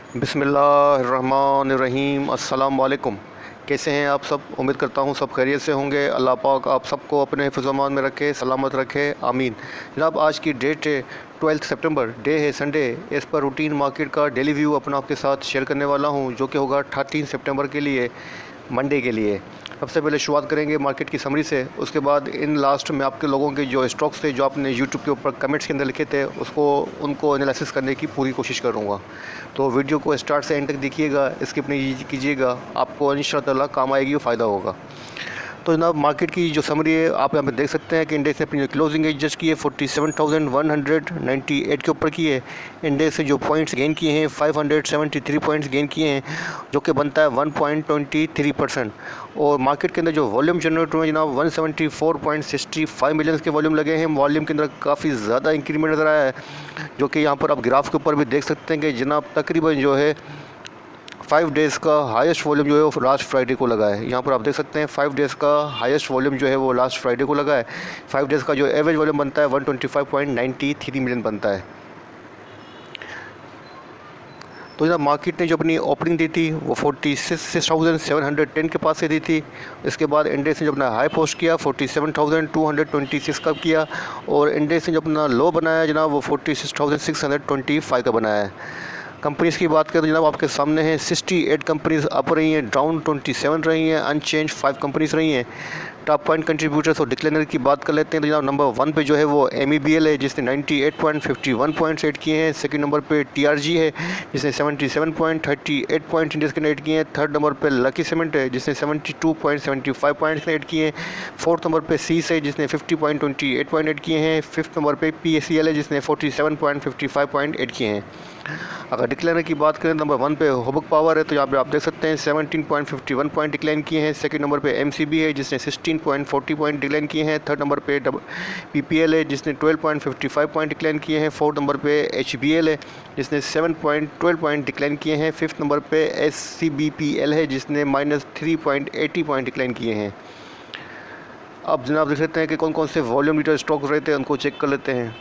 बिस्मिल्लाहिर्रहमानिर्रहीम। अस्सलाम वालेकुम। कैसे हैं आप सब? उम्मीद करता हूँ सब खैरियत से होंगे। अल्लाह पाक आप सबको अपने हिफ्ज़-ओ-अमान में रखे, सलामत रखे, आमीन। जनाब, आज की डेट है 12 सितंबर, डे है संडे। इस पर रूटीन मार्केट का डेली व्यू अपना आपके साथ शेयर करने वाला हूँ, जो कि होगा 13 सितंबर के लिए, मंडे के लिए। सबसे पहले शुरुआत करेंगे मार्केट की समरी से। उसके बाद इन लास्ट में आपके लोगों के जो स्टॉक्स थे, जो आपने यूट्यूब के ऊपर कमेंट्स के अंदर लिखे थे, उनको एनालिसिस करने की पूरी कोशिश करूँगा। तो वीडियो को स्टार्ट से एंड तक देखिएगा, स्किप नहीं कीजिएगा, आपको इंशाअल्लाह काम आएगी और फ़ायदा होगा। तो जनाब, मार्केट की जो समरी है आप यहाँ पे देख सकते हैं कि इंडेक्स ने अपनी जो क्लोजिंग एज जस्ट की है 47,198 के ऊपर की है। इंडेक्स से जो पॉइंट्स गेन किए हैं 573 पॉइंट्स गेन किए हैं, जो कि बनता है 1.23%। और मार्केट के अंदर जो वॉल्यूम जनरेट हुए जनाब 174.65 मिलियंस के वॉल्यूम लगे हैं। वॉल्यूम के अंदर काफ़ी ज़्यादा इंक्रीमेंट नज़र आया है, जो कि यहाँ पर आप ग्राफ के ऊपर भी देख सकते हैं कि जनाब तकरीबन जो है 5 डेज़ का हाईएस्ट वॉल्यूम जो है वो लास्ट फ्राइडे को लगा है। यहाँ पर आप देख सकते हैं 5 डेज़ का हाईएस्ट वॉल्यूम जो है वो लास्ट फ्राइडे को लगा है। 5 डेज़ का जो एवरेज वॉल्यूम बनता है 125.93 मिलियन बनता है। तो जनाब, मार्केट ने जो अपनी ओपनिंग दी थी वो 46,710 के पास से दी थी। इसके बाद इंडेक्स ने जो अपना हाई पोस्ट किया 47,226 का किया, और इंडेक्स ने जो अपना लो बनाया जनाब वो 46,625 का बनाया है। कंपनीज़ की बात करें तो जनाब आपके सामने है 68 कंपनीज़ अप रही हैं, डाउन 27 रही हैं, अनचेंज 5 कंपनीज़ रही हैं। टॉप पॉइंट कंट्रीब्यूटर्स और डिक्लाइनर की बात कर लेते हैं तो जनाब नंबर 1 पे जो है वो MEBL है, जिसने 98.51 पॉइंट्स ऐड किए हैं। सेकंड नंबर पे TRG है, जिसने 77.38 पॉइंट्स इंडेक्स के ऐड किए हैं। थर्ड नंबर पे लकी सीमेंट है, जिसने 72.75 पॉइंट्स ऐड किए हैं। फोर्थ नंबर पे सीस है, जिसने 50.28 पॉइंट ऐड किए हैं। फिफ्थ नंबर पे PACL है, जिसने 47.55 पॉइंट ऐड किए हैं। अगर डिक्लाइनर की बात करें नंबर 1 पे हुबक पावर है, तो यहाँ पे आप देख सकते हैं 17.51 पॉइंट डिक्लाइन किए हैं। सेकंड नंबर पे MCB है, जिसने 16.40 पॉइंट डिक्लाइन किए हैं। थर्ड नंबर पे PPL है, जिसने 12.55 पॉइंट डिक्लाइन किए हैं। फोर्थ नंबर पे HBL है, जिसने 7.12 पॉइंट डिक्लाइन किए हैं। फिफ्थ नंबर पे SCBPL है, जिसने -3.80 पॉइंट डिक्लाइन किए हैं। अब जनाब देख लेते हैं कि कौन कौन से वॉल्यूम लीडर स्टॉक्स रहते हैं, उनको चेक कर लेते हैं।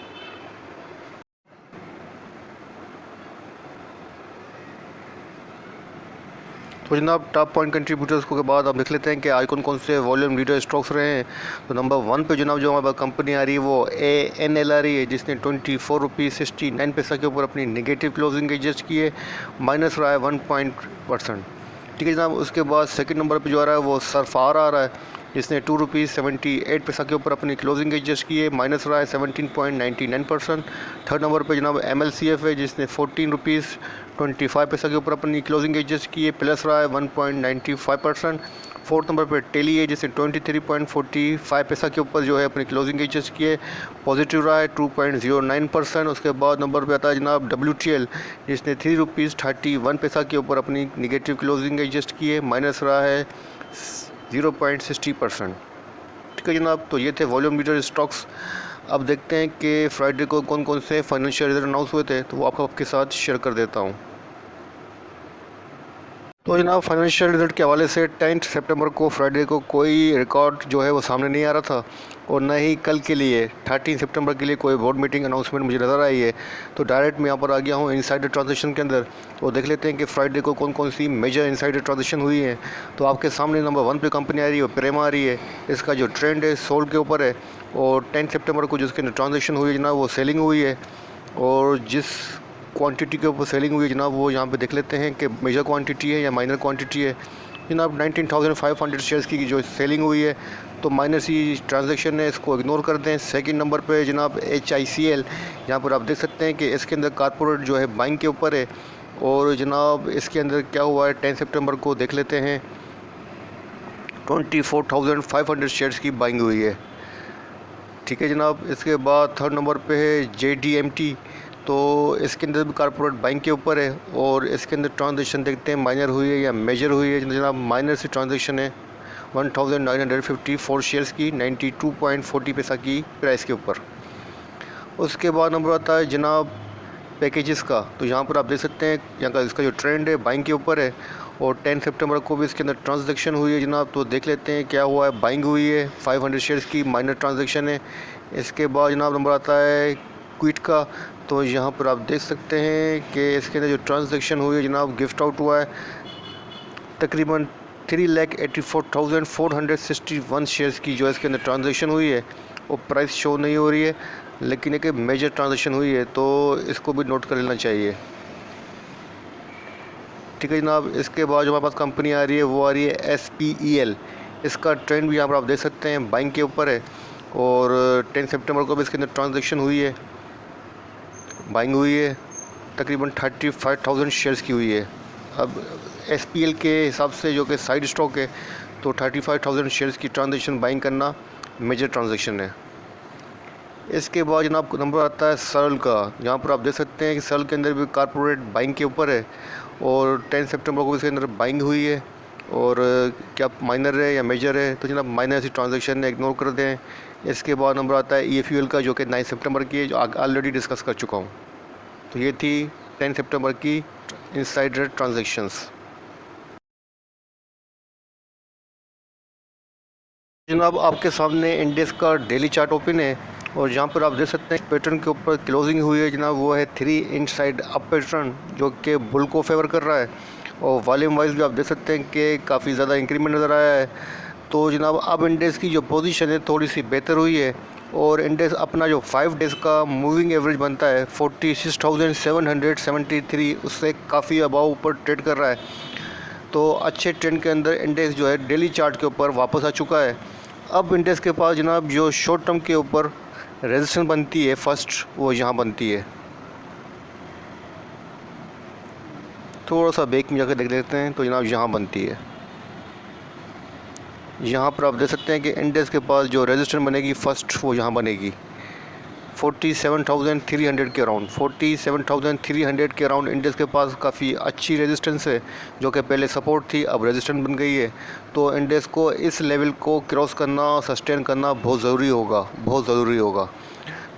तो जनाब, टॉप पॉइंट कंट्रीब्यूटर्स को के बाद आप देख लेते हैं कि आज कौन कौन से वॉल्यूम लीडर स्टॉक्स रहे हैं। तो नंबर 1 पे जनाब जो हमारे पास कंपनी आ रही है वो ANL आ रही है, जिसने 24 रुपीज़ 69 पैसा के ऊपर अपनी नेगेटिव क्लोजिंग एडजस्ट की है, माइनस रहा है 1%। ठीक है जनाब, उसके बाद सेकंड नंबर पे जो आ रहा है वो सरफार आ रहा है, जिसने 2 रुपीज़ 78 पैसा के ऊपर अपनी क्लोजिंग एडजस्ट की है, माइनस रहा है 17.99%। थर्ड नंबर पे जनाब MLCF है, जिसने 14 रुपीज़ 25 पैसा के ऊपर अपनी क्लोजिंग एडजस्ट की है, प्लस रहा है 1.95%। फोर्थ नंबर पर टेली है, जिसने 23.45 पैसा के ऊपर जो है अपनी क्लोजिंग एडजस्ट की है, पॉजिटिव रहा है 2.09%। उसके बाद नंबर पे आता है जनाब WTL, जिसने 3 रुपीज़ 31 पैसा के ऊपर अपनी निगेटिव क्लोजिंग एडजस्ट की है, माइनस रहा है 0.60%। ठीक है जनाब, तो ये थे वॉल्यूम लीडर स्टॉक्स। अब देखते हैं कि फ्राइडे को कौन कौन से फाइनेंशियल रिजल्ट अनाउंस हुए थे, तो वो आपके साथ शेयर कर देता हूँ। तो जनाब, फाइनेंशियल रिजल्ट के हवाले से 10 सितंबर को फ्राइडे को कोई रिकॉर्ड जो है वो सामने नहीं आ रहा था, और न ही कल के लिए 13 सितंबर के लिए कोई बोर्ड मीटिंग अनाउंसमेंट मुझे नज़र आई है। तो डायरेक्ट मैं यहाँ पर आ गया हूँ इनसाइडर ट्रांजेक्शन के अंदर, और देख लेते हैं कि फ्राइडे को कौन कौन सी मेजर इनसाइडर ट्रांजेक्शन हुई है। तो आपके सामने नंबर 1 पे कंपनी आ रही है वो प्रेमा आ रही है। इसका जो ट्रेंड है सोल्ड के ऊपर है, और 10 सितंबर को जिसके ट्रांजेक्शन हुई है जनाब वो सेलिंग हुई है, और जिस क्वांटिटी के ऊपर सेलिंग हुई है जनाब वो यहाँ पे देख लेते हैं कि मेजर क्वांटिटी है या माइनर क्वांटिटी है। जनाब 19,500 शेयर्स की जो सेलिंग हुई है, तो माइनर सी ट्रांजैक्शन है, इसको इग्नोर कर दें। सेकंड नंबर पे जनाब HICL, यहाँ पर आप देख सकते हैं कि इसके अंदर कॉर्पोरेट जो है बाइंग के ऊपर है, और जनाब इसके अंदर क्या हुआ है 10 सितंबर को देख लेते हैं 24,500 शेयर्स की बाइंग हुई है। ठीक है जनाब, इसके बाद थर्ड नंबर पे है JDMT, तो इसके अंदर भी कॉर्पोरेट बाइंग के ऊपर है, और इसके अंदर ट्रांजेक्शन देखते हैं माइनर हुई है या मेजर हुई है। जनाब माइनर से ट्रांजेक्शन है 1954 शेयर्स की 92.40 पैसा की प्राइस के ऊपर। उसके बाद नंबर आता है जनाब पैकेजेस का, तो यहाँ पर आप देख सकते हैं यहाँ का इसका जो ट्रेंड है बाइंग के ऊपर है, और 10 सितंबर को भी इसके अंदर ट्रांजैक्शन हुई है जनाब। तो देख लेते हैं क्या हुआ है। बाइंग हुई है 500 शेयर्स की, माइनर ट्रांजैक्शन है। इसके बाद जनाब नंबर आता है क्विट का, तो यहाँ पर आप देख सकते हैं कि इसके अंदर जो ट्रांजैक्शन हुई है जनाब, गिफ्ट आउट हुआ है तकरीबन 3,84,461 शेयर्स की जो इसके अंदर ट्रांजैक्शन हुई है। वो प्राइस शो नहीं हो रही है, लेकिन एक मेजर ट्रांजैक्शन हुई है, तो इसको भी नोट कर लेना चाहिए। ठीक है जनाब। इसके बाद जो हमारे पास कंपनी आ रही है वो आ रही है SPEL। इसका ट्रेंड भी यहाँ पर आप देख सकते हैं, बाइंग के ऊपर है और 10 सितंबर को भी इसके अंदर ट्रांजैक्शन हुई है, बाइंग हुई है, तकरीबन 35,000 शेयर्स की हुई है। अब SPEL के हिसाब से जो कि साइड स्टॉक है, तो 35,000 शेयर्स की ट्रांजैक्शन बाइंग करना मेजर ट्रांजैक्शन है। इसके बाद जनाब नंबर आता है सरल का। यहाँ पर आप देख सकते हैं कि सरल के अंदर भी कॉर्पोरेट बाइंग के ऊपर है और 10 सितंबर को इसके अंदर बाइंग हुई है। और क्या माइनर है या मेजर है, तो जनाब माइनर सी ट्रांजैक्शन है, इग्नोर कर दें। इसके बाद नंबर आता है EFUL का, जो कि 9 सितंबर की है, जो ऑलरेडी डिस्कस कर चुका हूँ। तो ये थी 10 सितंबर की इनसाइडर ट्रांजैक्शंस। जनाब आपके सामने इंडेक्स का डेली चार्ट ओपन है और जहाँ पर आप देख सकते हैं पैटर्न के ऊपर क्लोजिंग हुई है जनाब, वो है 3 इनसाइड अप पैटर्न, जो कि बुल को फेवर कर रहा है। और वॉल्यूम वाइज भी आप देख सकते हैं कि काफ़ी ज़्यादा इंक्रीमेंट नज़र आया है। तो जनाब अब इंडेक्स की जो पोजीशन है थोड़ी सी बेहतर हुई है और इंडेक्स अपना जो 5 डेज़ का मूविंग एवरेज बनता है 46,773, उससे काफ़ी अबाव ऊपर ट्रेड कर रहा है। तो अच्छे ट्रेंड के अंदर इंडेक्स जो है डेली चार्ट के ऊपर वापस आ चुका है। अब इंडेक्स के पास जनाब जो शॉर्ट टर्म के ऊपर रेजिस्टेंस बनती है फर्स्ट, वो यहाँ बनती है। थोड़ा सा बैक में जाकर देख लेते हैं, तो जनाब यहाँ बनती है। यहाँ पर आप देख सकते हैं कि इंडेक्स के पास जो रेजिस्टेंस बनेगी फर्स्ट, वो यहाँ बनेगी 47,300 के अराउंड। 47,300 के अराउंड इंडेक्स के पास काफ़ी अच्छी रेजिस्टेंस है, जो कि पहले सपोर्ट थी, अब रेजिस्टेंस बन गई है। तो इंडेक्स को इस लेवल को क्रॉस करना, सस्टेन करना बहुत ज़रूरी होगा, बहुत ज़रूरी होगा।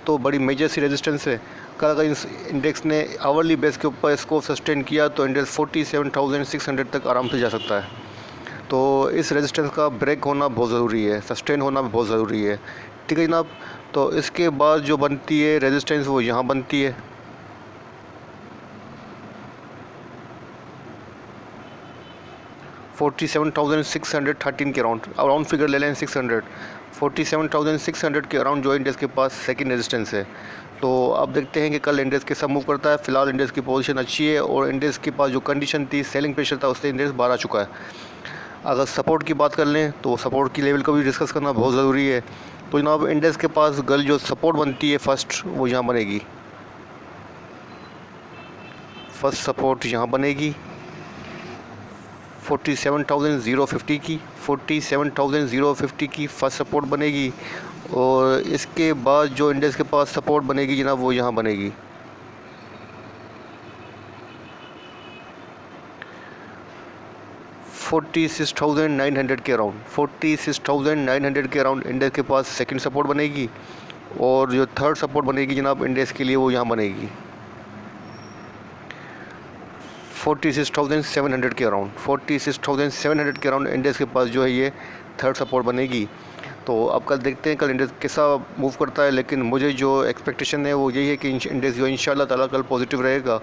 तो बड़ी मेजर सी रेजिस्टेंस है। कल अगर इस इंडेक्स ने आवरली बेस के ऊपर इसको सस्टेन किया तो इंडेक्स 47,600 तक आराम से जा सकता है। तो इस रेजिस्टेंस का ब्रेक होना बहुत ज़रूरी है, सस्टेन होना बहुत ज़रूरी है। ठीक है जनाब। तो इसके बाद जो बनती है रेजिस्टेंस, वो यहाँ बनती है 47,613 के अराउंड फिगर ले लें 600। 47,600 के अराउंड जो इंडेक्स के पास सेकंड रेजिस्टेंस है। तो अब देखते हैं कि कल इंडेक्स कैसा मूव करता है। फ़िलहाल इंडेक्स की पोजीशन अच्छी है और इंडेक्स के पास जो कंडीशन थी, सेलिंग प्रेशर था, उससे इंडेक्स बाहर आ चुका है। अगर सपोर्ट की बात कर लें तो सपोर्ट की लेवल को भी डिस्कस करना बहुत ज़रूरी है। तो जनाब इंडेक्स के पास कल जो सपोर्ट बनती है फर्स्ट, वो यहाँ बनेगी। फर्स्ट सपोर्ट यहाँ बनेगी 47,050 की, 47,050 की फर्स्ट सपोर्ट बनेगी। और इसके बाद जो इंडेक्स के पास सपोर्ट बनेगी जनाब, वो यहाँ बनेगी 46,900 के अराउंड। 46,900 के अराउंड इंडेक्स के पास सेकंड सपोर्ट बनेगी। और जो थर्ड सपोर्ट बनेगी जनाब इंडेक्स के लिए, वो यहाँ बनेगी 46,700 के अराउंड। 46,700 के अराउंड इंडेक्स के पास जो है ये थर्ड सपोर्ट बनेगी। तो अब कल देखते हैं कल इंडेक्स कैसा मूव करता है, लेकिन मुझे जो एक्सपेक्टेशन है वो यही है कि इंडेक्स जो इंशाल्लाह ताला कल पॉजिटिव रहेगा।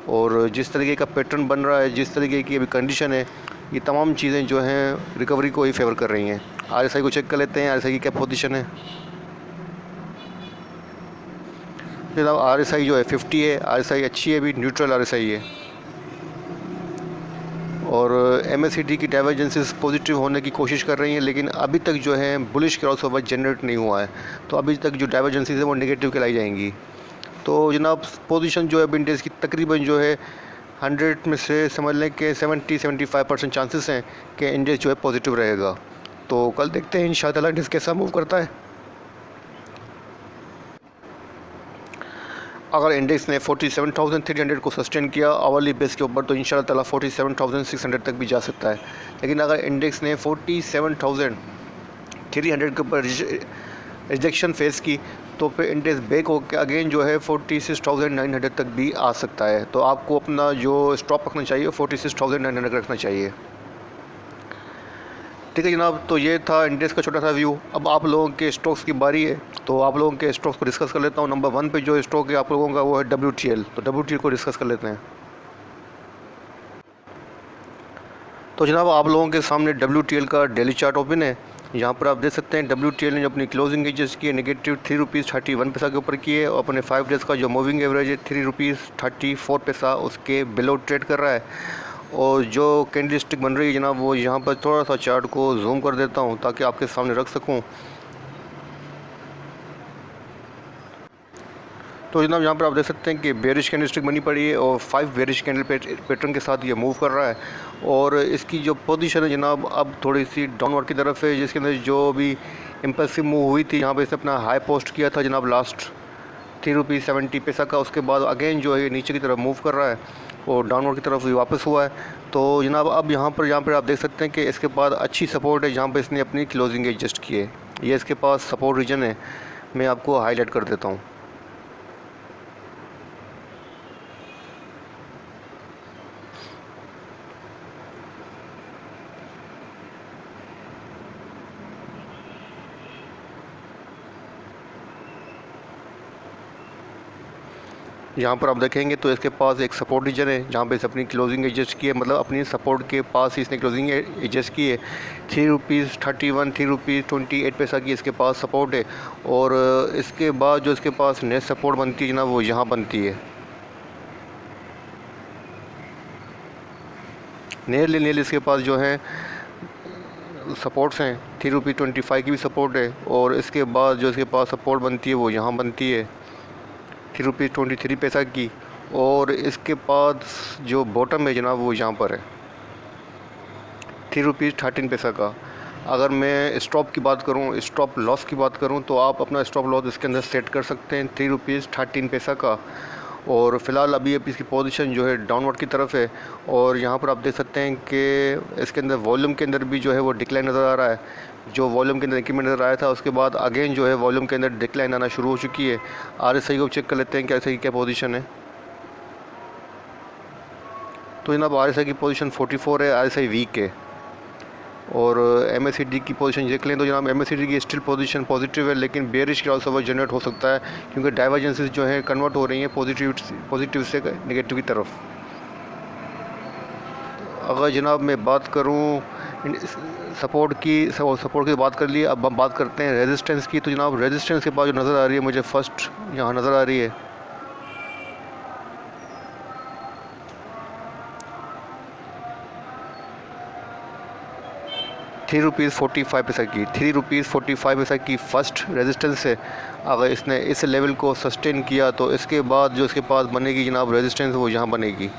और जिस तरीके का पैटर्न बन रहा है, जिस तरीके की अभी कंडीशन है, ये तमाम चीज़ें जो हैं रिकवरी को ही फेवर कर रही हैं। RSI को चेक कर लेते हैं, RSI की क्या पोजीशन है। जनाब RSI जो है 50 है, RSI अच्छी है, अभी न्यूट्रल RSI है। और MACD की डाइवर्जेंसेस पॉजिटिव होने की कोशिश कर रही हैं, लेकिन अभी तक जो है बुलिश क्रॉसओवर जनरेट नहीं हुआ है। तो अभी तक जो डाइवर्जेंसेस है वो नेगेटिव कहलाई जाएंगी। तो जनाब पोजीशन जो है इंडेक्स की तकरीबन जो है 100 में से समझ लें कि 70-75% चांसेस हैं कि इंडेक्स जो है पॉजिटिव रहेगा। तो कल देखते हैं इंशाअल्लाह इंडेक्स कैसा मूव करता है। अगर इंडेक्स ने 47,300 को सस्टेन किया आवरली बेस के ऊपर, तो इंशाअल्लाह ताला 47,600 तक भी जा सकता है। लेकिन अगर इंडेक्स ने 47,300 के ऊपर रिजेक्शन फेस की, तो फिर इंडेक्स बैक होकर अगेन जो है 46,900 तक भी आ सकता है। तो आपको अपना जो स्टॉप रखना चाहिए 46,900 रखना चाहिए। ठीक है जनाब, तो ये था इंडेक्स का छोटा सा व्यू। अब आप लोगों के स्टॉक्स की बारी है, तो आप लोगों के स्टॉक्स को डिस्कस कर लेता हूँ। नंबर 1 पे जो स्टॉक है आप लोगों का वो है WTL। तो WTL को डिस्कस कर लेते हैं। तो जनाब आप लोगों के सामने WTL का डेली चार्ट ओपन है। यहाँ पर आप देख सकते हैं WTL ने जो अपनी क्लोजिंग एजेस की है नेगेटिव 3 रुपीज़ 31 पैसा के ऊपर की है, और अपने 5 डेज़ का जो मूविंग एवरेज है 3 रुपीज़ 34 पैसा उसके बिलो ट्रेड कर रहा है। और जो कैंडलस्टिक बन रही है जनाब, वो यहाँ पर थोड़ा सा चार्ट को जूम कर देता हूँ ताकि आपके सामने रख सकूँ। तो जनाब यहाँ पर आप देख सकते हैं कि बेरिश कैंडलस्टिक बनी पड़ी है और 5 बेरिश कैंडल पैटर्न के साथ ये मूव कर रहा है। और इसकी जो पोजीशन है जनाब अब थोड़ी सी डाउनवर्ड की तरफ है, जिसके अंदर जो भी इम्पल्सिव मूव हुई थी यहाँ पे इसने अपना हाई पोस्ट किया था जनाब लास्ट 3 रुपीज़ 70 पैसा का। उसके बाद अगेन जो है नीचे की तरफ मूव कर रहा है और डाउनवर्ड की तरफ भी वापस हुआ है। तो जनाब अब यहाँ पर आप देख सकते हैं कि इसके बाद अच्छी सपोर्ट है जहाँ पर इसने अपनी क्लोजिंग एडजस्ट की है। ये इसके पास सपोर्ट रीजन है, मैं आपको हाईलाइट कर देता हूँ। यहाँ पर आप देखेंगे तो इसके पास एक सपोर्ट रीजन है जहाँ पे इसे अपनी क्लोजिंग एडजस्ट की है, मतलब अपनी सपोर्ट के पास ही इसने क्लोजिंग एडजस्ट की है। 3 रुपीज़ 31 3 रुपीज़ 28 पैसा की इसके पास सपोर्ट है। और इसके बाद जो इसके पास नेक्स्ट सपोर्ट बनती है ना वो यहाँ बनती है। नियरली इसके पास जो है सपोर्ट्स हैं 3 रुपीज़ 25 की भी सपोर्ट है। और इसके बाद जो इसके पास सपोर्ट बनती है वो यहाँ बनती है 3 रुपीज़ 23 पैसा की। और इसके पास जो बॉटम है जनाब वो यहाँ पर है 3 रुपीज़ 13 पैसा का। अगर मैं स्टॉप की बात करूँ, स्टॉप लॉस की बात करूँ, तो आप अपना स्टॉप लॉस इसके अंदर सेट कर सकते हैं 3 रुपीज़ 13 पैसा का। और फ़िलहाल अभी इसकी पोजीशन जो है डाउनवर्ड की तरफ है। और यहाँ पर आप देख सकते हैं कि इसके अंदर वॉल्यूम के अंदर भी जो है वो डिक्लाइन नज़र आ रहा है। जो वॉल्यूम के अंदर इंक्रीमेंट नज़र आया था उसके बाद अगेन जो है वॉल्यूम के अंदर डिक्लाइन आना शुरू हो चुकी है। RSI को चेक कर लेते हैं कि RSI की क्या पोजीशन है। तो जनाब RSI की पोजीशन 44 है, RSI वीक है। और MACD की पोजीशन देख लें तो जनाब MACD की स्टिल पोजीशन पॉजिटिव है, लेकिन बेरिश क्रॉसओवर जनरेट हो सकता है क्योंकि डाइवर्जेंसेस जो है कन्वर्ट हो रही हैं पॉजिटिव से नेगेटिव की तरफ। अगर जनाब मैं बात करूं सपोर्ट की बात कर ली, अब हम बात करते हैं रेजिस्टेंस की। तो जनाब रेजिस्टेंस के पास जो नज़र आ रही है मुझे फर्स्ट यहाँ नज़र आ रही है 3 रुपीज़ 45 पैसा की। 3 रुपीज़ 45 पैसा की फ़र्स्ट रेजिस्टेंस है। अगर इसने इस लेवल को सस्टेन किया तो इसके बाद जो इसके पास बनेगी जनाब रेजिस्टेंस वो यहाँ बनेगी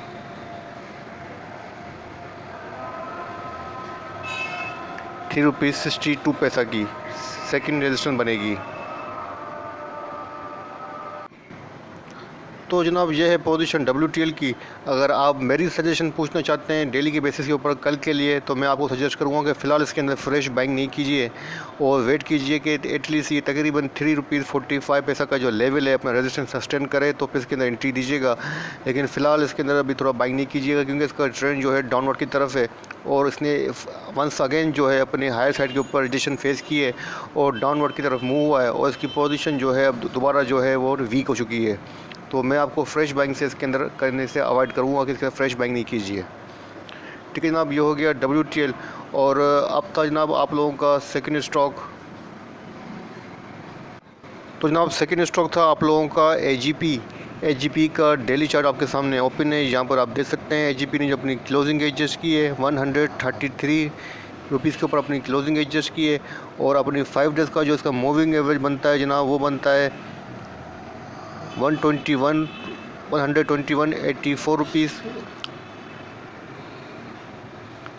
3 रुपीज़ 62 पैसा की सेकंड रेजिस्टेंस बनेगी। तो जनाब ये है पोजीशन WTL की। अगर आप मेरी सजेशन पूछना चाहते हैं डेली के बेसिस के ऊपर कल के लिए, तो मैं आपको सजेस्ट करूँगा कि फ़िलहाल इसके अंदर फ्रेश बाइंग नहीं कीजिए और वेट कीजिए कि एटलीस्ट ये तकरीबन 3 रुपीज़ 45 पैसा का जो लेवल है अपना रेजिस्टेंस सस्टेन करे तो फिर इसके अंदर एंट्री दीजिएगा। लेकिन फ़िलहाल इसके अंदर अभी थोड़ा बाइंग नहीं कीजिएगा क्योंकि इसका ट्रेंड जो है डाउनवर्ड की तरफ है और इसने वंस अगेन जो है अपने हायर साइड के ऊपर रिजेक्शन फेस की है और डाउनवर्ड की तरफ मूव हुआ है और इसकी पोजीशन जो है अब दोबारा जो है वो वीक हो चुकी है। तो मैं आपको फ्रेश बाइंग से इसके अंदर करने से अवॉइड करूँगा कि इसके अंदर फ्रेश बाइंग नहीं कीजिए। ठीक है जनाब, ये हो गया WTL। और अब था जनाब आप लोगों का सेकंड स्टॉक। तो जनाब सेकंड स्टॉक था आप लोगों का AGP का डेली चार्ट आपके सामने ओपन है। यहाँ पर आप देख सकते हैं AGP ने जो अपनी क्लोजिंग एडजस्ट की है 133 रुपीज़ के ऊपर अपनी क्लोजिंग एडजस्ट की है। और अपनी 5 डेज़ का जो इसका मूविंग एवरेज बनता है जनाब वो बनता है 121.84 रुपीज़,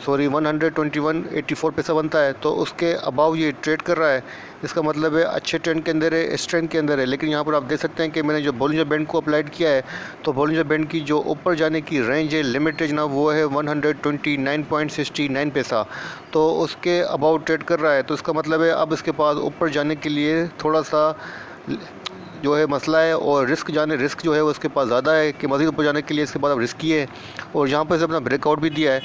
सॉरी 121.84 पैसा बनता है। तो उसके अबाव ये ट्रेड कर रहा है, इसका मतलब है अच्छे ट्रेंड के अंदर है, स्ट्रेंथ के अंदर है। लेकिन यहाँ पर आप देख सकते हैं कि मैंने जो बॉलिंजर बैंड को अप्लाइड किया है तो बॉलिंजर बैंड की जो ऊपर जाने की रेंज है लिमिट ना वो है 129.69 पैसा। तो उसके अबाव ट्रेड कर रहा है, तो इसका मतलब है अब इसके पास ऊपर जाने के लिए थोड़ा सा जो है मसला है और रिस्क जो है वो इसके पास ज़्यादा है कि मज़ीद ऊपर जाने के लिए इसके पास अब रिस्की है। और यहाँ पर से अपना ब्रेकआउट भी दिया है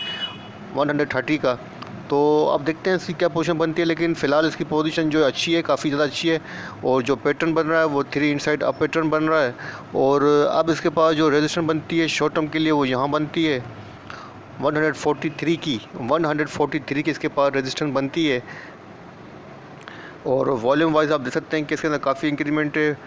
130 का। तो अब देखते हैं इसकी क्या पोजीशन बनती है, लेकिन फ़िलहाल इसकी पोजीशन जो है अच्छी है, काफ़ी ज़्यादा अच्छी है। और जो पैटर्न बन रहा है वो 3 इनसाइड अप पैटर्न बन रहा है। और अब इसके पास जो रेजिस्टेंस बनती है शॉर्ट टर्म के लिए वो यहाँ बनती है 143 की इसके पास रेजिस्टेंस बनती है। और वॉल्यूम वाइज आप देख सकते हैं कि इसके अंदर काफ़ी इंक्रीमेंट है,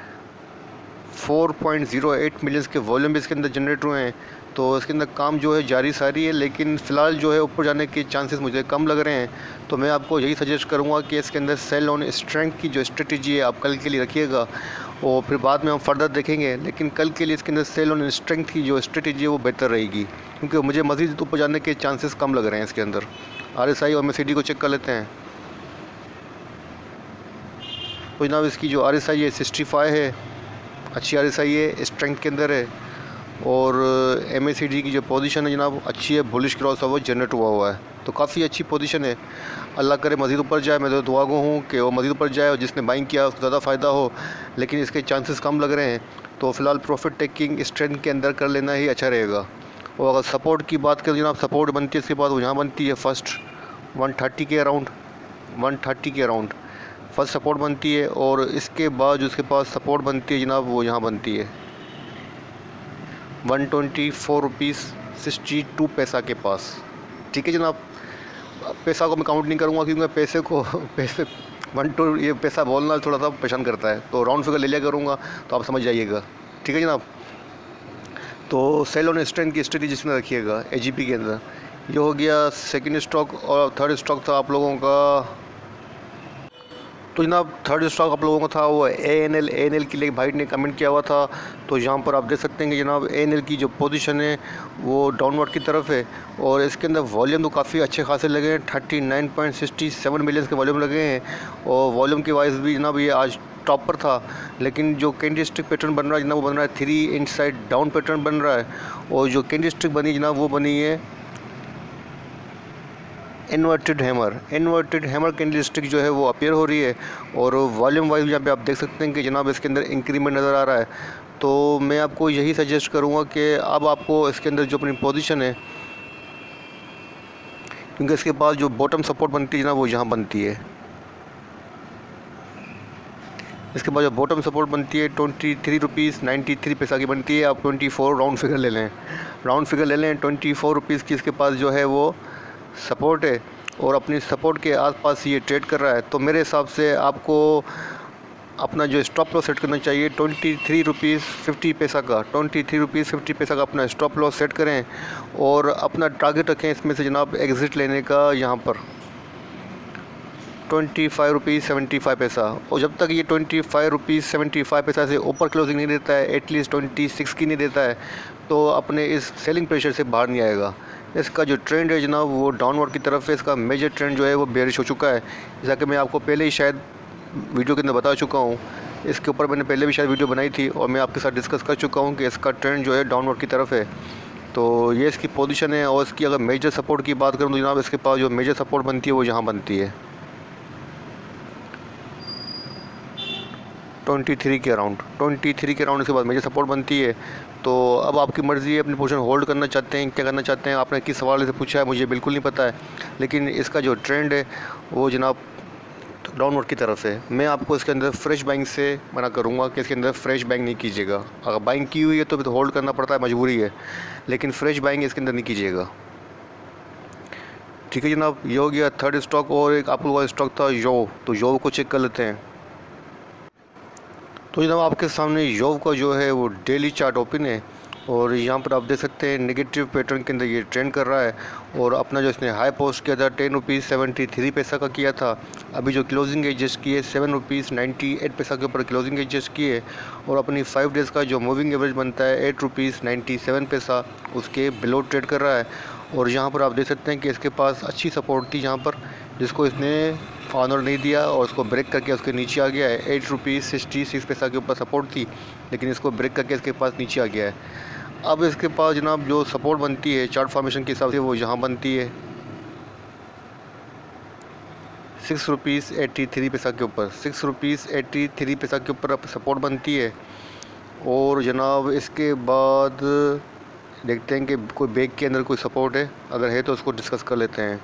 4.08 मिलियंस के वॉल्यूम भी इसके अंदर जनरेट हुए हैं। तो इसके अंदर काम जो है जारी सारी है, लेकिन फ़िलहाल जो है ऊपर जाने के चांसेस मुझे कम लग रहे हैं। तो मैं आपको यही सजेस्ट करूंगा कि इसके अंदर सेल ऑन स्ट्रेंथ की जो स्ट्रेटजी है आप कल के लिए रखिएगा, और फिर बाद में हम फर्दर देखेंगे। लेकिन कल के लिए इसके अंदर सेल ऑन स्ट्रेंथ की जो स्ट्रेटजी है वो बेहतर रहेगी, क्योंकि मुझे मज़ीद ऊपर जाने के चांसेस कम लग रहे हैं इसके अंदर। RSI और MACD को चेक कर लेते हैं। तो जनाब इसकी जो RSI है 65 है, अच्छी RSI है, स्ट्रेंथ के अंदर है। और MACD की जो पोजीशन है जनाब अच्छी है, बुलिश क्रॉस ओवर जनरेट हुआ है, तो काफ़ी अच्छी पोजीशन है। अल्लाह करे मज़ीद ऊपर जाए, मैं तो दुआ गो हूँ कि वो मज़ीद ऊपर जाए और जिसने बाइंग किया उसको ज़्यादा फ़ायदा हो, लेकिन इसके चांसेस कम लग रहे हैं। तो फ़िलहाल प्रॉफिट टेकिंग स्ट्रेंथ के अंदर कर लेना ही अच्छा रहेगा। और अगर सपोर्ट की बात करें जनाब, सपोर्ट बनती है इसके बाद वो यहाँ बनती है फर्स्ट 130 के अराउंड, 130 के अराउंड फर्स्ट सपोर्ट बनती है। और इसके बाद जो इसके पास सपोर्ट बनती है जनाब वो यहाँ बनती है 124 रुपीज़ 62 पैसा के पास। ठीक है जनाब, पैसा को मैं काउंट नहीं करूँगा, क्योंकि पैसे 12 ये पैसा बोलना थोड़ा सा परेशान करता है, तो राउंड फिगर ले लिया करूँगा, तो आप समझ जाइएगा। ठीक है जनाब, तो सेल ऑन स्ट्रेंथ की स्ट्रेटजी जिसमें रखिएगा AGP के अंदर। ये हो गया सेकंड स्टॉक, और थर्ड स्टॉक था आप लोगों का। तो जनाब थर्ड स्टॉक आप लोगों का था वो ANL के लिए भाई ने कमेंट किया हुआ था। तो यहाँ पर आप देख सकते हैं कि जनाब ANL की जो पोजीशन है वो डाउनवर्ड की तरफ है। और इसके अंदर वॉल्यूम तो काफ़ी अच्छे खासे लगे हैं, 39.67 मिलियन के वॉल्यूम लगे हैं। और वॉल्यूम के वाइज भी जनाब ये आज टॉप पर था। लेकिन जो कैंडलस्टिक पैटर्न बन रहा है जनाब वो बन रहा है 3 इनसाइड डाउन पैटर्न बन रहा है। और जो कैंडलस्टिक बनी जनाब वो बनी है इन्वर्टेड हैमर कैंडलस्टिक जो है वो अपीयर हो रही है। और वॉल्यूम वाइज यहाँ पे आप देख सकते हैं कि जनाब इसके अंदर इंक्रीमेंट नज़र आ रहा है। तो मैं आपको यही सजेस्ट करूँगा कि अब आपको इसके अंदर जो अपनी पोजीशन है, क्योंकि इसके पास जो बॉटम सपोर्ट बनती है जनाब वो यहाँ बनती है। इसके बाद जो बॉटम सपोर्ट बनती है 23 रुपीज़ 93 पैसा की बनती है। आप 24 राउंड फिगर ले लें, 24 रुपीज़ की इसके पास जो है वो सपोर्ट है। और अपनी सपोर्ट के आसपास ये ट्रेड कर रहा है। तो मेरे हिसाब से आपको अपना जो स्टॉप लॉस सेट करना चाहिए 23 रुपीज़ 50 पैसा का, 23 रुपीज़ 50 पैसा का अपना स्टॉप लॉस सेट करें। और अपना टारगेट रखें इसमें से जनाब एग्ज़िट लेने का यहाँ पर 25 रुपीज़ 75 पैसा। और जब तक ये 25 रुपीज़ 75 पैसा से ऊपर क्लोजिंग नहीं देता है, एटलीस्ट 26 की नहीं देता है, तो अपने इस सेलिंग प्रेशर से बाहर नहीं आएगा। इसका जो ट्रेंड है जनाब वो डाउनवर्ड की तरफ है। इसका मेजर ट्रेंड जो है वो बेरिश हो चुका है, जैसा कि मैं आपको पहले ही शायद वीडियो के अंदर बता चुका हूँ। इसके ऊपर मैंने पहले भी शायद वीडियो बनाई थी और मैं आपके साथ डिस्कस कर चुका हूँ कि इसका ट्रेंड जो है डाउनवर्ड की तरफ है। तो ये इसकी पोजीशन है। और इसकी अगर मेजर सपोर्ट की बात करूँ तो जनाब इसके पास जो मेजर सपोर्ट बनती है वो यहाँ बनती है 23 के अराउंड इसके बाद मेजर सपोर्ट बनती है। तो अब आपकी मर्ज़ी है, अपनी पोजीशन होल्ड करना चाहते हैं, क्या करना चाहते हैं। आपने किस सवाल से पूछा है मुझे बिल्कुल नहीं पता है, लेकिन इसका जो ट्रेंड है वो जनाब डाउनवर्ड की तरफ है। मैं आपको इसके अंदर फ्रेश बाइंग से मना करूंगा कि इसके अंदर फ्रेश बाइंग नहीं कीजिएगा। अगर बाइंग की हुई है तो फिर तो होल्ड करना पड़ता है, मजबूरी है, लेकिन फ्रेश बाइंग इसके अंदर नहीं कीजिएगा। ठीक है जनाब, ये हो गया थर्ड स्टॉक। और एक आप लोगों का स्टॉक था योव, तो योव को चेक कर लेते हैं। तो जनाब आपके सामने योव का जो है वो डेली चार्ट ओपन है। और यहाँ पर आप देख सकते हैं नेगेटिव पैटर्न के अंदर ये ट्रेंड कर रहा है। और अपना जो इसने हाई पोस्ट किया था 10 रुपीज़ 73 पैसा का किया था। अभी जो क्लोजिंग एडजस्ट की है 7 रुपीज़ 98 पैसा के ऊपर क्लोजिंग एडजस्ट की है। और अपनी 5 डेज़ का जो मूविंग एवरेज बनता है 8 रुपीज़ 97 पैसा, उसके बिलो ट्रेड कर रहा है। और यहाँ पर आप देख सकते हैं कि इसके पास अच्छी सपोर्ट थी यहाँ पर, जिसको इसने ऑनर नहीं दिया और उसको ब्रेक करके उसके नीचे आ गया है। 8 रुपीज़ 66 पैसा के ऊपर सपोर्ट थी, लेकिन इसको ब्रेक करके इसके पास नीचे आ गया है। अब इसके पास जनाब जो सपोर्ट बनती है चार्ट फॉर्मेशन के हिसाब से वो यहाँ बनती है 6 रुपीज़ 83 पैसा के ऊपर, 6 रुपीज़ 83 पैसा के ऊपर सपोर्ट बनती है। और जनाब इसके बाद देखते हैं कि कोई बैग के अंदर कोई सपोर्ट है, अगर है तो उसको डिस्कस कर लेते हैं।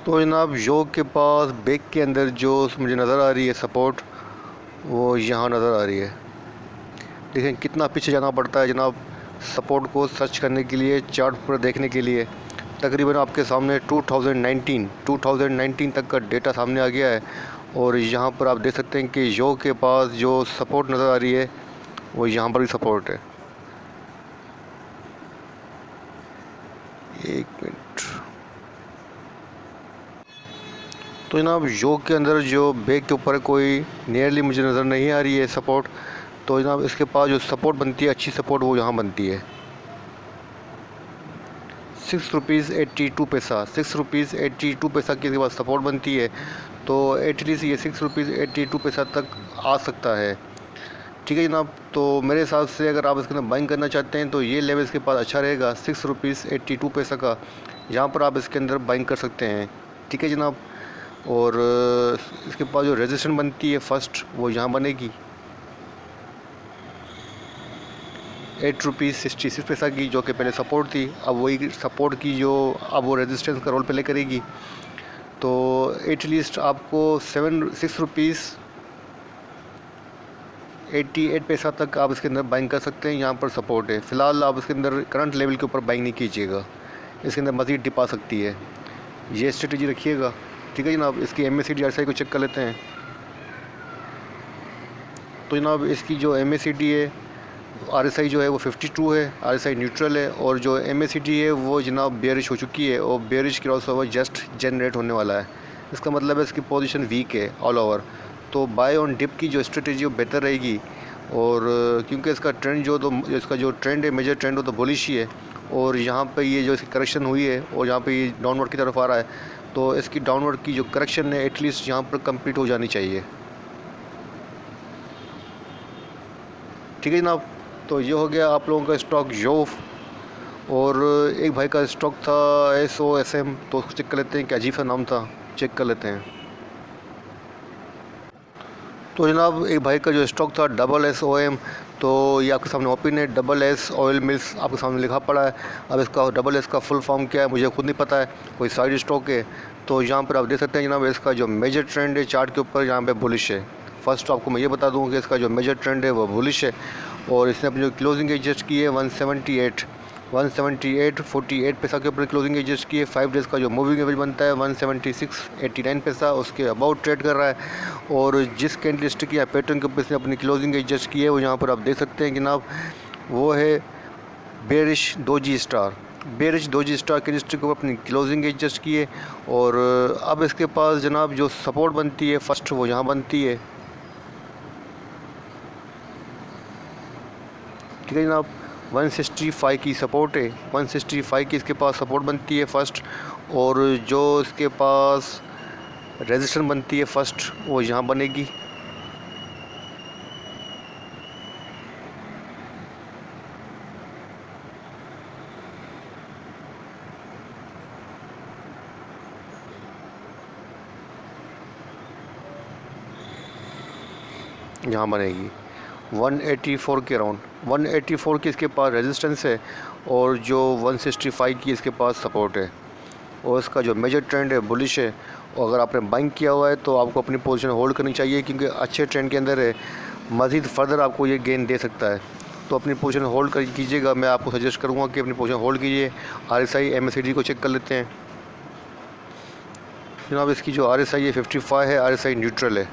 तो जनाब योग के पास बैक के अंदर जो मुझे नज़र आ रही है सपोर्ट, वो यहाँ नज़र आ रही है। देखें कितना पीछे जाना पड़ता है जनाब सपोर्ट को सर्च करने के लिए, चार्ट पर देखने के लिए। तकरीबन आपके सामने 2019 तक का डेटा सामने आ गया है और यहाँ पर आप देख सकते हैं कि योग के पास जो सपोर्ट नज़र आ रही है वो यहाँ पर भी सपोर्ट है। एक मिनट। तो जनाब योग के अंदर जो बैक के ऊपर कोई नियरली मुझे नज़र नहीं आ रही है सपोर्ट, तो जनाब इसके पास जो सपोर्ट बनती है अच्छी सपोर्ट वो यहाँ बनती है ₹6.82। ₹6.82 की इसके बाद सपोर्ट बनती है, तो एटलीस्ट ये ₹6.82 तक आ सकता है। ठीक है जनाब, तो मेरे हिसाब से अगर आप इसके अंदर बाइंग करना चाहते हैं तो ये लेवल इसके पास अच्छा रहेगा ₹6.82 का। यहाँ पर आप इसके अंदर बाइंग कर सकते हैं। ठीक है जनाब, और इसके पास जो रेजिस्टेंस बनती है फर्स्ट वो यहाँ बनेगी ₹8.66 की, जो कि पहले सपोर्ट थी। अब वही सपोर्ट की जो अब वो रेजिस्टेंस का रोल प्ले करेगी, तो एटलीस्ट आपको ₹6.88 तक आप इसके अंदर बाइंग कर सकते हैं। यहाँ पर सपोर्ट है। फ़िलहाल आप इसके अंदर करंट लेवल के ऊपर बाइंग नहीं कीजिएगा, इसके अंदर मज़ीद डिप आ सकती है। ये स्ट्रेटजी रखिएगा। ठीक है जनाब, इसकी MACD RSI को चेक कर लेते हैं। तो जनाब इसकी जो MACD है RSI जो है वो 52 है, RSI न्यूट्रल है, और जो MACD है वो जनाब बेयरिश हो चुकी है और bearish cross over just generate होने वाला है। इसका मतलब है इसकी पोजीशन वीक है ऑल ओवर। तो बाय ऑन डिप की जो स्ट्रेटजी वो बेहतर रहेगी, और क्योंकि इसका ट्रेंड इसका जो ट्रेंड है मेजर ट्रेंड वो तो बुलिश ही है, और यहाँ पे ये जो इसकी करेक्शन हुई है और यहाँ पे ये डाउनवर्ड की तरफ आ रहा है, तो इसकी डाउनवर्ड की जो करेक्शन है एटलीस्ट यहाँ पर कंप्लीट हो जानी चाहिए। ठीक है जनाब, तो ये हो गया आप लोगों का स्टॉक योग। और एक भाई का स्टॉक था SOSM, तो उसको चेक कर लेते हैं, क्या अजीब सा नाम था, चेक कर लेते हैं। तो जनाब एक भाई का जो स्टॉक था SSOM, तो ये आपके सामने ओपन है। SS ऑयल मिल्स आपके सामने लिखा पड़ा है। अब इसका SS का फुल फॉर्म क्या है मुझे खुद नहीं पता है, कोई साइड स्टॉक है। तो यहाँ पर आप देख सकते हैं जनाब इसका जो मेजर ट्रेंड है चार्ट के ऊपर यहाँ पे बुलिश है। फर्स्ट आपको मैं ये बता दूँ कि इसका जो मेजर ट्रेंड है वो बुलिश है, और इसने अपनी जो क्लोजिंग एडजस्ट की है 178.48 के ऊपर क्लोजिंग एडजस्ट की है। 5 डेज़ का जो मूविंग एवरेज बनता है 176.89, उसके अबाउट ट्रेड कर रहा है। और जिस कैंडलस्टिक या पैटर्न के ऊपर इसने अपनी क्लोजिंग एडजस्ट की है वो यहाँ पर आप देख सकते हैं जनाब, वो है बेरिश डोजी स्टार कैंडलस्टिक के ऊपर अपनी क्लोजिंग एडजस्ट की है। और अब इसके पास जनाब जो सपोर्ट बनती है फर्स्ट वो यहाँ बनती है। ठीक है जनाब, 165 की सपोर्ट है, 165 की इसके पास सपोर्ट बनती है फर्स्ट, और जो इसके पास रेजिस्टेंस बनती है फर्स्ट वो यहाँ बनेगी। यहाँ बनेगी 184 के अराउंड। 184 की इसके पास रेजिस्टेंस है, और जो 165 की इसके पास सपोर्ट है, और इसका जो मेजर ट्रेंड है बुलिश है। और अगर आपने बाइंग किया हुआ है तो आपको अपनी पोजीशन होल्ड करनी चाहिए, क्योंकि अच्छे ट्रेंड के अंदर है, मज़ीद फर्दर आपको ये गेन दे सकता है। तो अपनी पोजीशन होल्ड कर कीजिएगा। मैं आपको सजेस्ट करूँगा कि अपनी पोजीशन होल्ड कीजिए। RSI MACD को चेक कर लेते हैं जनाब। इसकी जो RSI है 55 है, RSI न्यूट्रल है,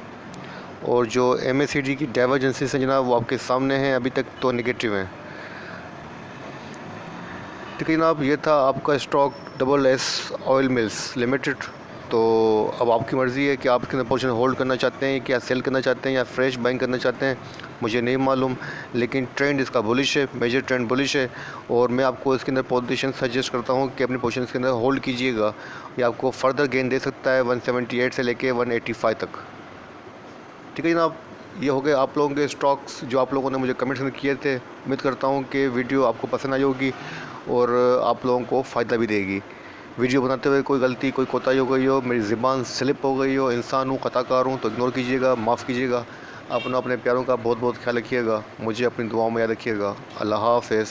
और जो MACD की डाइवर्जेंसेस हैं जनाब वो आपके सामने हैं, अभी तक तो नेगेटिव हैं। ठीक है जनाब, ये था आपका stock SS oil mills limited. तो अब आपकी मर्ज़ी है कि आप इसके अंदर पोजीशन होल्ड करना चाहते हैं, क्या सेल करना चाहते हैं, या फ्रेश बाइंग करना चाहते हैं, मुझे नहीं मालूम। लेकिन ट्रेंड इसका बुलिश है, मेजर ट्रेंड बुलिश है, और मैं आपको इसके अंदर पोजीशन सजेस्ट करता हूँ कि अपनी पोजीशन के अंदर होल्ड कीजिएगा। ये आपको फ़र्दर गेन दे सकता है 178 से लेके 185 तक। ठीक है जनाब, ये हो गए आप लोगों के स्टॉक्स जो आप लोगों ने मुझे कमेंट्स में किए थे। उम्मीद करता हूँ कि वीडियो आपको पसंद आई होगी और आप लोगों को फ़ायदा भी देगी। वीडियो बनाते हुए कोई गलती, कोई कोताही हो गई हो, मेरी ज़ुबान स्लिप हो गई हो, इंसान हूँ, ख़ताकार हूँ, तो इग्नोर कीजिएगा, माफ़ कीजिएगा। अपने प्यारों का बहुत बहुत ख्याल रखिएगा। मुझे अपनी दुआओं में याद रखिएगा। अल्लाह हाफ़िज़।